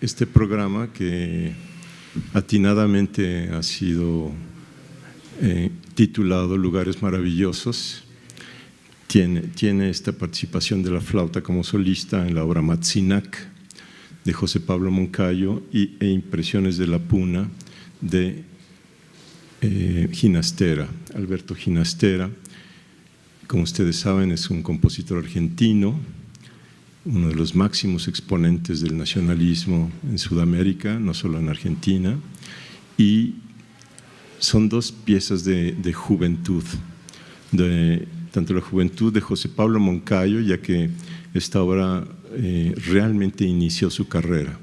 este programa que atinadamente ha sido titulado Lugares Maravillosos. Tiene esta participación de la flauta como solista en la obra Matzinac de José Pablo Moncayo e Impresiones de la Puna de Ginastera, Alberto Ginastera. Como ustedes saben, es un compositor argentino, uno de los máximos exponentes del nacionalismo en Sudamérica, no solo en Argentina, y son dos piezas de juventud, tanto la juventud de José Pablo Moncayo, ya que esta obra realmente inició su carrera.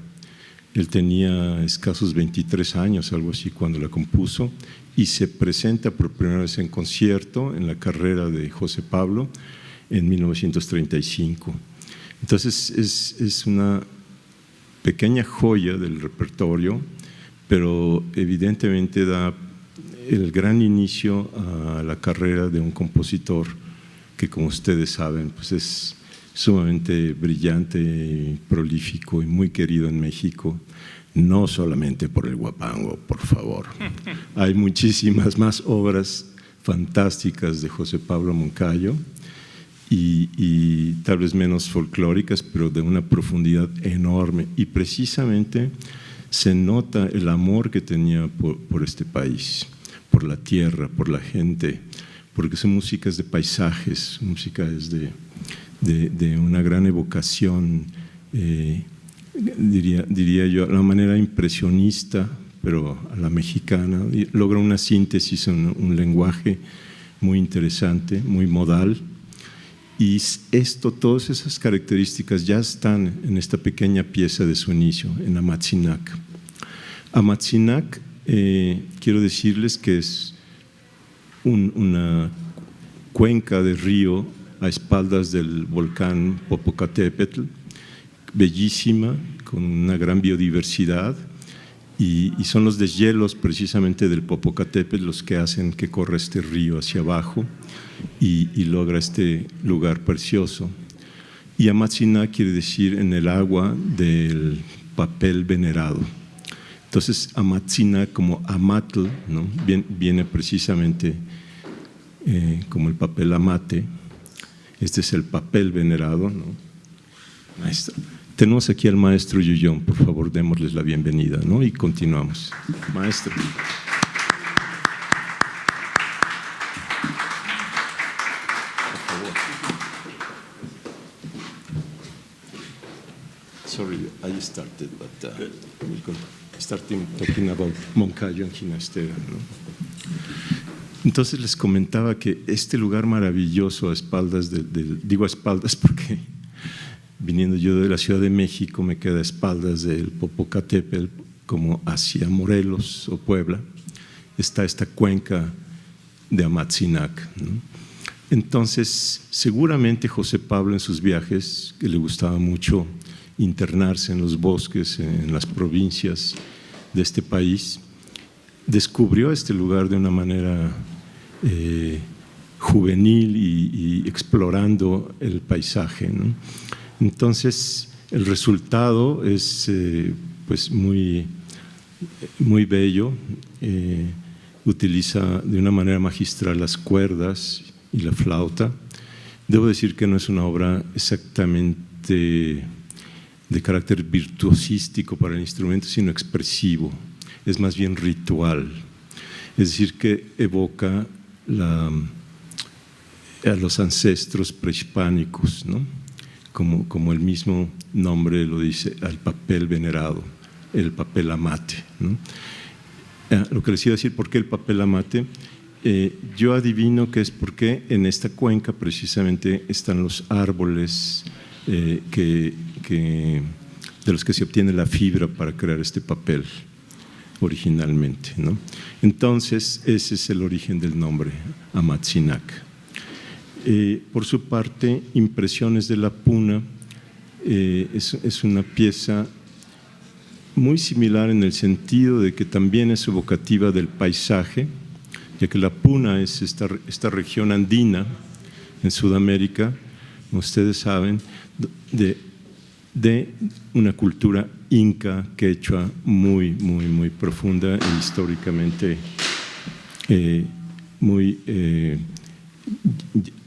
Él tenía escasos 23 años, algo así, cuando la compuso, y se presenta por primera vez en concierto en la carrera de José Pablo en 1935. Entonces es una pequeña joya del repertorio, pero evidentemente da el gran inicio a la carrera de un compositor que, como ustedes saben, pues es sumamente brillante, y prolífico y muy querido en México, no solamente por el guapango, por favor. Hay muchísimas más obras fantásticas de José Pablo Moncayo y tal vez menos folclóricas, pero de una profundidad enorme, y precisamente se nota el amor que tenía por este país, por la tierra, por la gente, porque son músicas de paisajes, músicas de una gran evocación, diría yo, a la manera impresionista, pero a la mexicana, y logra una síntesis, un lenguaje muy interesante, muy modal. Y todas esas características ya están en esta pequeña pieza de su inicio, en Amatzinac. Amatzinac, quiero decirles que es una cuenca de río a espaldas del volcán Popocatépetl, bellísima, con una gran biodiversidad, y son los deshielos precisamente del Popocatépetl los que hacen que corra este río hacia abajo y logra este lugar precioso. Y Amatzinac quiere decir en el agua del papel venerado. Entonces Amatzinac, como amatl, ¿no? viene precisamente como el papel amate. Este es el papel venerado, ¿no? Maestro. Tenemos aquí al maestro Yullón, por favor, démosles la bienvenida, ¿no? Y continuamos. Maestro. Sorry, I started, but we'll start talking about Moncayo and Ginastera, ¿no? Entonces les comentaba que este lugar maravilloso a espaldas digo a espaldas porque viniendo yo de la Ciudad de México me queda a espaldas del Popocatépetl, como hacia Morelos o Puebla, está esta cuenca de Amatzinac, ¿no? Entonces seguramente José Pablo en sus viajes, que le gustaba mucho internarse en los bosques, en las provincias de este país, descubrió este lugar de una manera juvenil y explorando el paisaje, ¿no? Entonces el resultado es pues muy bello, utiliza de una manera magistral las cuerdas y la flauta. Debo decir que no es una obra exactamente de carácter virtuosístico para el instrumento, sino expresivo, es más bien ritual, es decir, que evoca a los ancestros prehispánicos, ¿no? Como el mismo nombre lo dice, al papel venerado, el papel amate, ¿no? Lo que les iba a decir, ¿por qué el papel amate? Yo adivino que es porque en esta cuenca precisamente están los árboles de los que se obtiene la fibra para crear este papel originalmente, ¿no? Entonces ese es el origen del nombre, Amatzinac. Por su parte, Impresiones de la Puna es una pieza muy similar en el sentido de que también es evocativa del paisaje, ya que la Puna es esta región andina en Sudamérica, como ustedes saben, de una cultura inca, quechua, muy, muy, muy profunda e históricamente muy,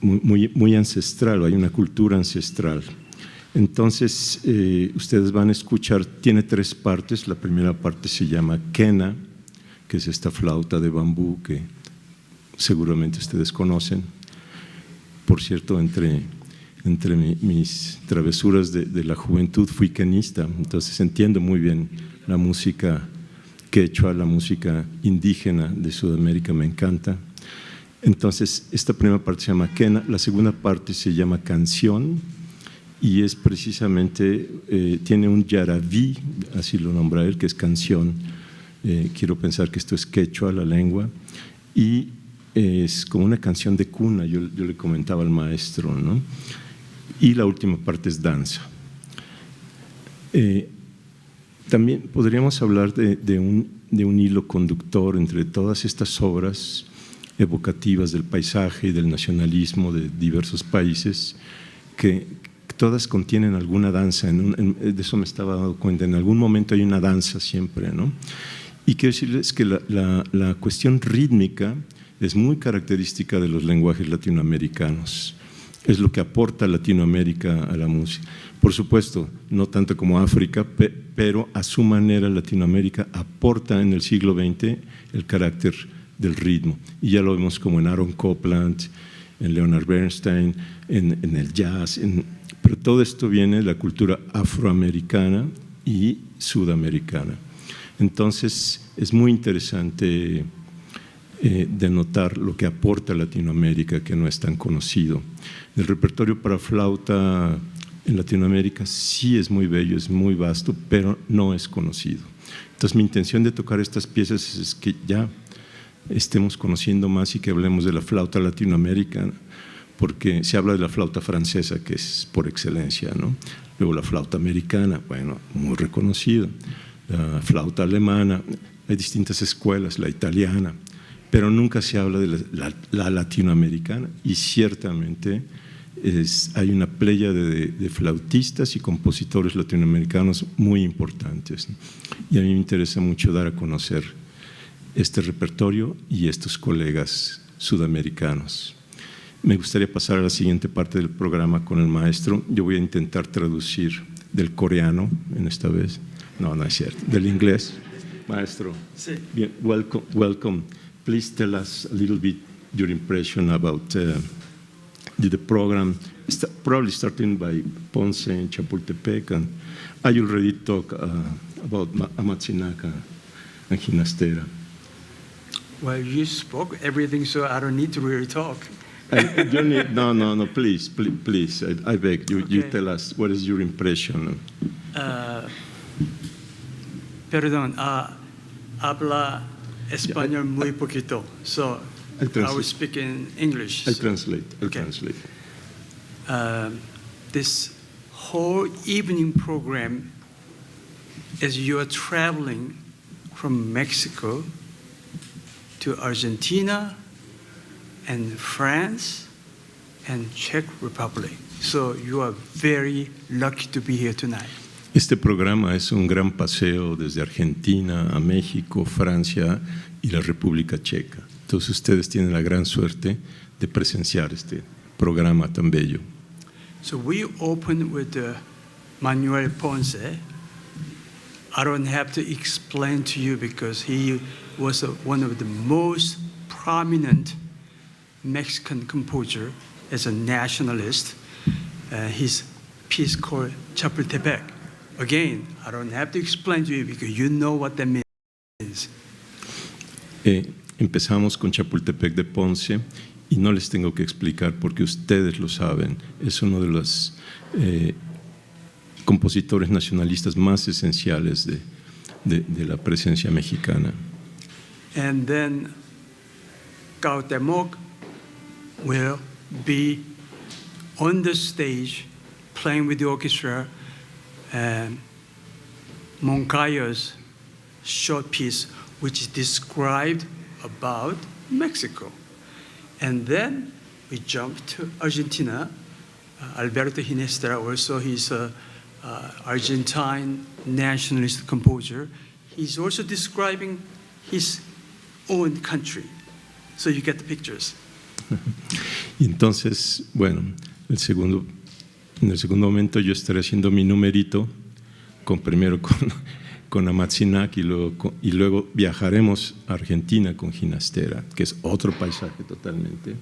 muy ancestral, hay una cultura ancestral. Entonces, ustedes van a escuchar, tiene 3 partes. La primera parte se llama quena, que es esta flauta de bambú que seguramente ustedes conocen. Por cierto, entre mis travesuras de la juventud fui quenista, entonces entiendo muy bien la música quechua, la música indígena de Sudamérica, me encanta. Entonces, esta primera parte se llama quena, la segunda parte se llama canción, y es precisamente, tiene un yaraví, así lo nombra él, que es canción. Quiero pensar que esto es quechua, la lengua, y es como una canción de cuna, yo le comentaba al maestro, ¿no? Y la última parte es danza. También podríamos hablar de un hilo conductor entre todas estas obras evocativas del paisaje y del nacionalismo de diversos países, que todas contienen alguna danza. De eso me estaba dando cuenta, en algún momento hay una danza siempre, ¿no? Y quiero decirles que la cuestión rítmica es muy característica de los lenguajes latinoamericanos. Es lo que aporta Latinoamérica a la música. Por supuesto, no tanto como África, pero a su manera Latinoamérica aporta en el siglo XX el carácter del ritmo. Y ya lo vemos como en Aaron Copland, en Leonard Bernstein, en el jazz. Pero todo esto viene de la cultura afroamericana y sudamericana. Entonces, es muy interesante denotar lo que aporta Latinoamérica, que no es tan conocido. El repertorio para flauta en Latinoamérica sí es muy bello, es muy vasto, pero no es conocido. Entonces, mi intención de tocar estas piezas es que ya estemos conociendo más y que hablemos de la flauta latinoamericana, porque se habla de la flauta francesa, que es por excelencia, ¿no? Luego la flauta americana, bueno, muy reconocida, la flauta alemana, hay distintas escuelas, la italiana, pero nunca se habla de la latinoamericana, y ciertamente hay una playa de flautistas y compositores latinoamericanos muy importantes, ¿no? Y a mí me interesa mucho dar a conocer este repertorio y estos colegas sudamericanos. Me gustaría pasar a la siguiente parte del programa con el maestro. Yo voy a intentar traducir del coreano en esta vez. No, no es cierto. Del inglés. Maestro. Sí. Bien, welcome. Please tell us a little bit your impression about the program, probably starting by Ponce and Chapultepec. And I already talked about Amatzinaka and Ginastera. Well, you spoke everything, so I don't need to really talk. No, please, I beg you, okay. You tell us, what is your impression? Perdón, habla español muy poquito, so I will speak in English. I'll translate. This whole evening program, as you are traveling from Mexico to Argentina and France and Czech Republic. So you are very lucky to be here tonight. Este programa es un gran paseo desde Argentina a México, Francia y la República Checa. Entonces ustedes tienen la gran suerte de presenciar este programa tan bello. So we open with Manuel Ponce. I don't have to explain to you because he was one of the most prominent Mexican composer as a nationalist. His piece called Chapultepec. Again, I don't have to explain to you because you know what that means. Empezamos con Chapultepec de Ponce y no les tengo que explicar porque ustedes lo saben. Es uno de los compositores nacionalistas más esenciales de la presencia mexicana. And then Cuauhtémoc will be on the stage playing with the orchestra Moncayo's short piece, which is described about Mexico. And then we jump to Argentina. Alberto Ginastera also, he's Argentine nationalist composer. He's also describing his own country. So you get the pictures. Y entonces, bueno, en el segundo momento yo estaré haciendo mi numerito, primero con Amatzinak y luego viajaremos a Argentina con Ginastera, que es otro paisaje totalmente.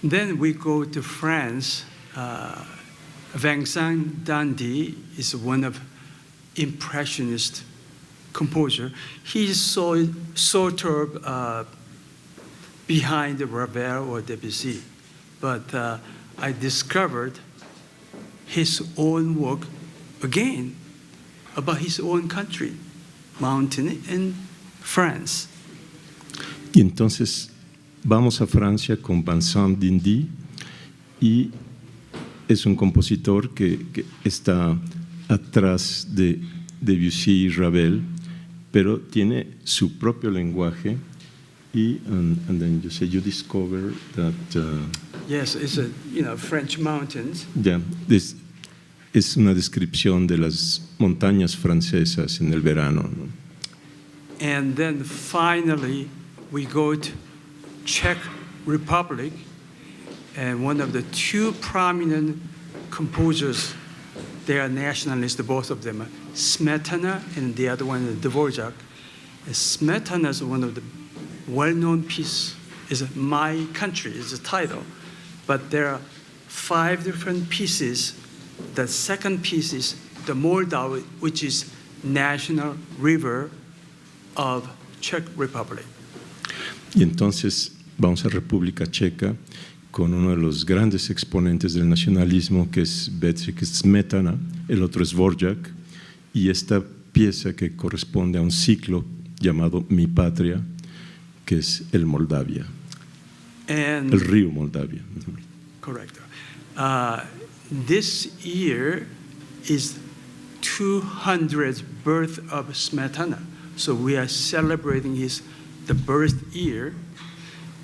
Then we go to France. Vincent Dandy is one of impressionist composer. He's sort of behind Ravel or Debussy, but I discovered his own work again about his own country, mountain in France. Y entonces vamos a Francia con Vincent Dandy y es un compositor que está atrás de Debussy y Ravel, pero tiene su propio lenguaje y and then you discover that yes, it's French mountains. Yeah, es una descripción de las montañas francesas en el verano, ¿no? And then finally we go to Czech Republic, and one of the two prominent composers, they are nationalists, both of them, Smetana and the other one, Dvorak. Smetana is one of the well-known piece, is My Country, is the title. But there are 5 different pieces. The second piece is the Moldau, which is national river of Czech Republic. Y entonces vamos a República Checa con uno de los grandes exponentes del nacionalismo, que es Bedřich Smetana, el otro es Dvorak, y esta pieza que corresponde a un ciclo llamado Mi Patria, que es el Moldavia, el río Moldavia. Correct. This year is 200th birth of Smetana, so we are celebrating the birth year,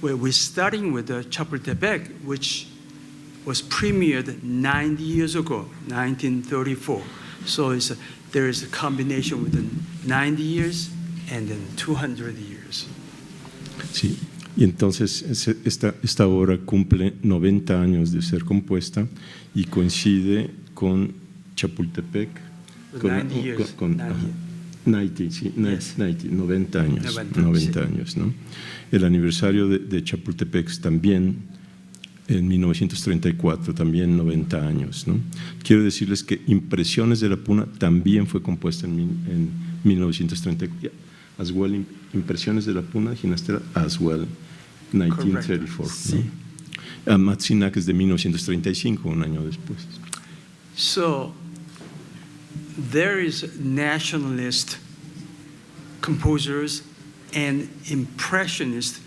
where we're starting with the Chapultepec, which was premiered 90 years ago, 1934. So there is a combination with the 90 years and then 200 years. Sí, y entonces esta obra cumple 90 años de ser compuesta y coincide con Chapultepec, con 90 años, 90 años, ¿no? El aniversario de Chapultepec también en 1934, también 90 años, ¿no? Quiero decirles que Impresiones de la Puna también fue compuesta en 1934, as well Impresiones de la Puna, Ginastera, as well, 1934. Sí. ¿No? Amatzinak es de 1935, un año después. So there is nationalist composers and impressionist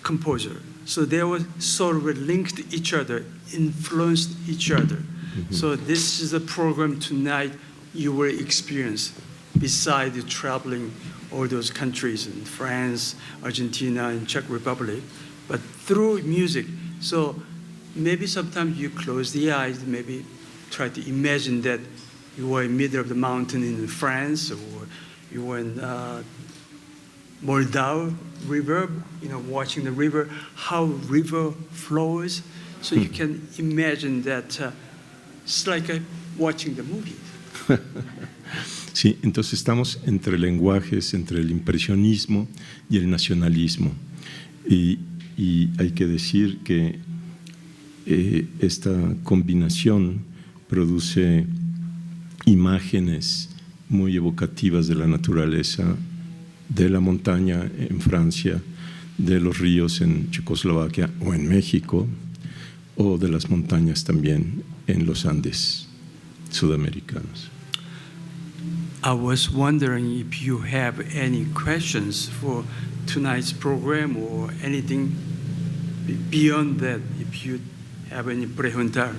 composer. So they were sort of linked to each other, influenced each other. Mm-hmm. So this is a program tonight you will experience besides traveling all those countries in France, Argentina, and Czech Republic, but through music. So maybe sometimes you close the eyes, maybe try to imagine that you were in the middle of the mountain in France, or you were in Moldau River, watching the river, how river flows. So you can imagine that it's like watching the movie. Sí, entonces estamos entre lenguajes, entre el impresionismo y el nacionalismo. Y hay que decir que esta combinación produce imágenes muy evocativas de la naturaleza, de la montaña en Francia, de los ríos en Checoslovaquia o en México, o de las montañas también en los Andes sudamericanos. I was wondering if you have any questions for tonight's program or anything beyond that, if you have any preguntar.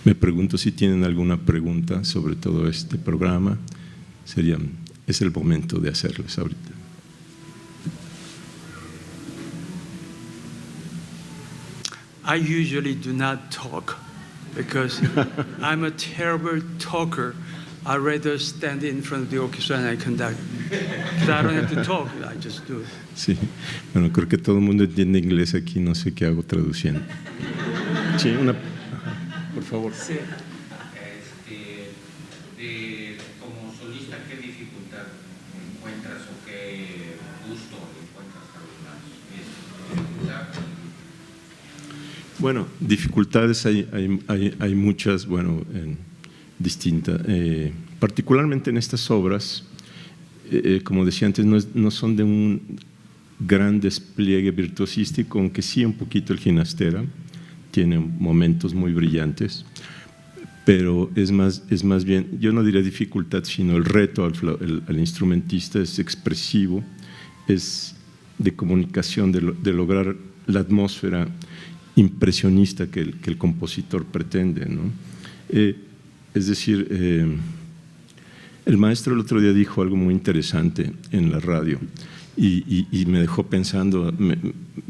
Me pregunto si tienen alguna pregunta sobre todo este programa. Es el momento de hacerles ahorita. I usually do not talk because I'm a terrible talker. I'd rather stand in front of the orchestra and I conduct. Because I don't have to talk, I just do it. Sí, bueno, creo que todo el mundo entiende inglés aquí, no sé qué hago traduciendo. Sí, por favor. Sí. Como solista, ¿qué dificultad encuentras o qué gusto encuentras a los Bueno, dificultades hay muchas, bueno, distintas. Particularmente en estas obras, como decía antes, no son de un gran despliegue virtuosístico, aunque sí un poquito el Ginastera, tiene momentos muy brillantes, pero es más bien, yo no diría dificultad, sino el reto al instrumentista es expresivo, es de comunicación, de lograr la atmósfera impresionista que el compositor pretende, ¿no? Es decir, el maestro el otro día dijo algo muy interesante en la radio y me dejó pensando,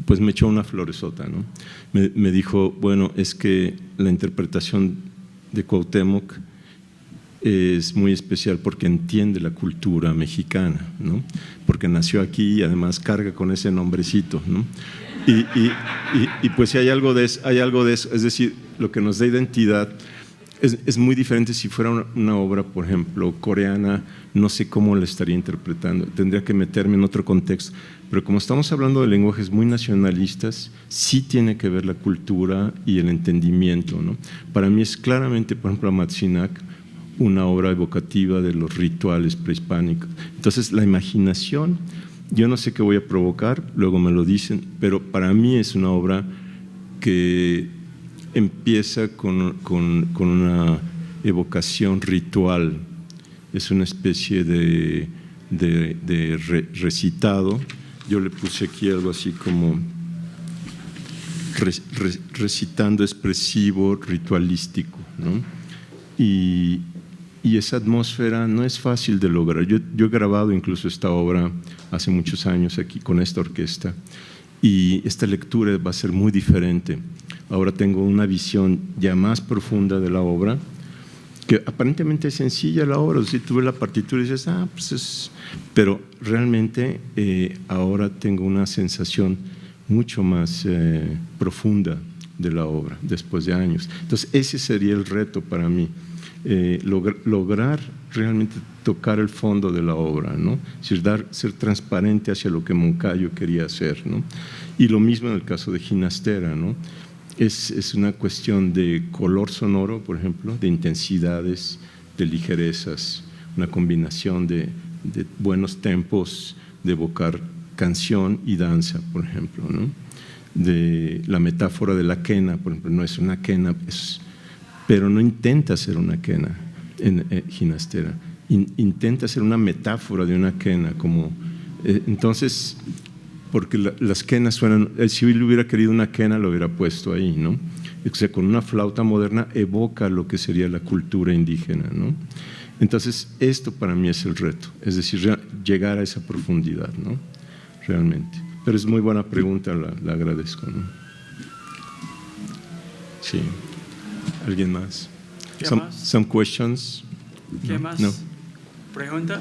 pues me echó una floresota, ¿no? Me dijo, bueno, es que la interpretación de Cuauhtémoc es muy especial porque entiende la cultura mexicana, ¿no? Porque nació aquí y además carga con ese nombrecito, ¿no? Y pues si hay algo de eso, es decir, lo que nos da identidad es muy diferente. Si fuera una obra, por ejemplo, coreana, no sé cómo la estaría interpretando, tendría que meterme en otro contexto, pero como estamos hablando de lenguajes muy nacionalistas, sí tiene que ver la cultura y el entendimiento, ¿no? Para mí es claramente, por ejemplo, Amatzinac, una obra evocativa de los rituales prehispánicos. Entonces, la imaginación, yo no sé qué voy a provocar, luego me lo dicen, pero para mí es una obra que empieza con una evocación ritual, es una especie de recitado. Yo le puse aquí algo así como recitando expresivo, ritualístico, ¿no? Y esa atmósfera no es fácil de lograr. Yo he grabado incluso esta obra hace muchos años aquí con esta orquesta y esta lectura va a ser muy diferente. Ahora tengo una visión ya más profunda de la obra, que aparentemente es sencilla la obra. Si tú ves la partitura y dices, pues es… Pero realmente ahora tengo una sensación mucho más profunda de la obra, después de años. Entonces ese sería el reto para mí, lograr realmente tocar el fondo de la obra, ¿no? Es decir, ser transparente hacia lo que Moncayo quería hacer, ¿no? Y lo mismo en el caso de Ginastera, ¿no? Es una cuestión de color sonoro, por ejemplo, de intensidades, de ligerezas, una combinación de buenos tempos, de evocar canción y danza, por ejemplo, ¿no? De la metáfora de la quena, por ejemplo, no es una quena, pero no intenta ser una quena en Ginastera, intenta ser una metáfora de una quena, como entonces… Porque las quenas suenan, si él hubiera querido una quena lo hubiera puesto ahí, ¿no? O sea, con una flauta moderna evoca lo que sería la cultura indígena, ¿no? Entonces, esto para mí es el reto, es decir, llegar a esa profundidad, ¿no? Realmente. Pero es muy buena pregunta, la agradezco, ¿no? Sí. ¿Alguien más? ¿Qué más? Some questions? ¿Qué más? No. ¿Pregunta?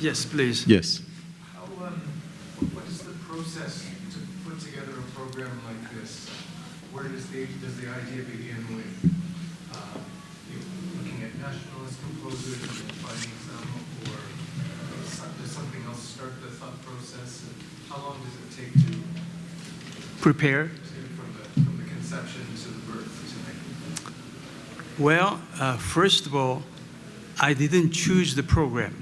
Yes, please. Yes. What is the process to put together a program like this? Where does the idea begin with looking at nationalist composers and finding some, or does something else start the thought process? And how long does it take to Prepare. from the conception to the birth? Well, first of all, I didn't choose the program.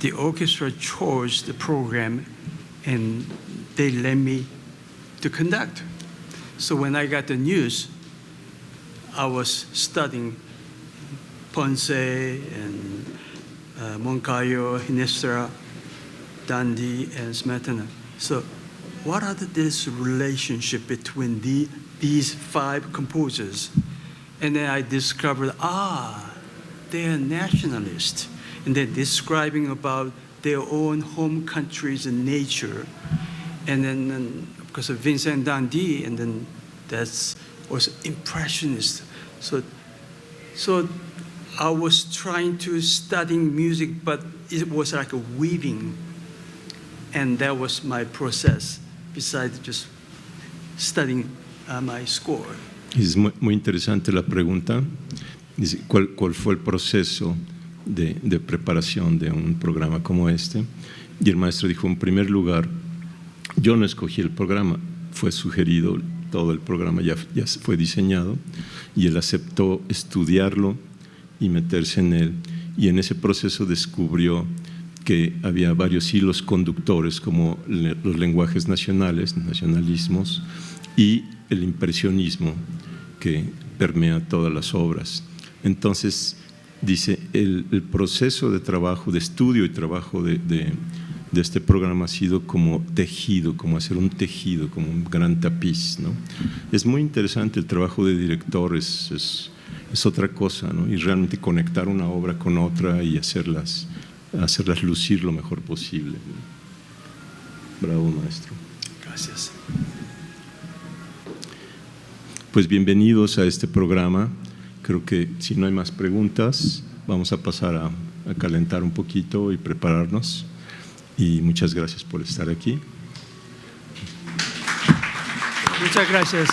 The orchestra chose the program and they let me to conduct. So when I got the news, I was studying Ponce and Moncayo, Ginastera, Dandy, and Smetana. So what are this relationship between these five composers? And then I discovered, they're nationalists. And they're describing about their own home countries and nature. And then because of Vincent Van Gogh, and then that's also impressionist. So I was trying to study music, but it was like a weaving, and that was my process besides just studying my score. Es muy interesante la pregunta. Dice, ¿cuál fue el proceso de preparación de un programa como este? Y el maestro dijo, en primer lugar, yo no escogí el programa, fue sugerido, todo el programa ya fue diseñado, y él aceptó estudiarlo y meterse en él. Y en ese proceso descubrió que había varios hilos conductores, como los lenguajes nacionales, nacionalismos, y el impresionismo que permea todas las obras. Entonces, dice, el proceso de trabajo, de estudio y trabajo de este programa ha sido como tejido, como hacer un tejido, como un gran tapiz, ¿no? Es muy interesante el trabajo de director, es otra cosa, ¿no? Y realmente conectar una obra con otra y hacerlas lucir lo mejor posible. Bravo, maestro. Gracias. Pues bienvenidos a este programa. Creo que si no hay más preguntas, vamos a pasar a calentar un poquito y prepararnos. Y muchas gracias por estar aquí. Muchas gracias.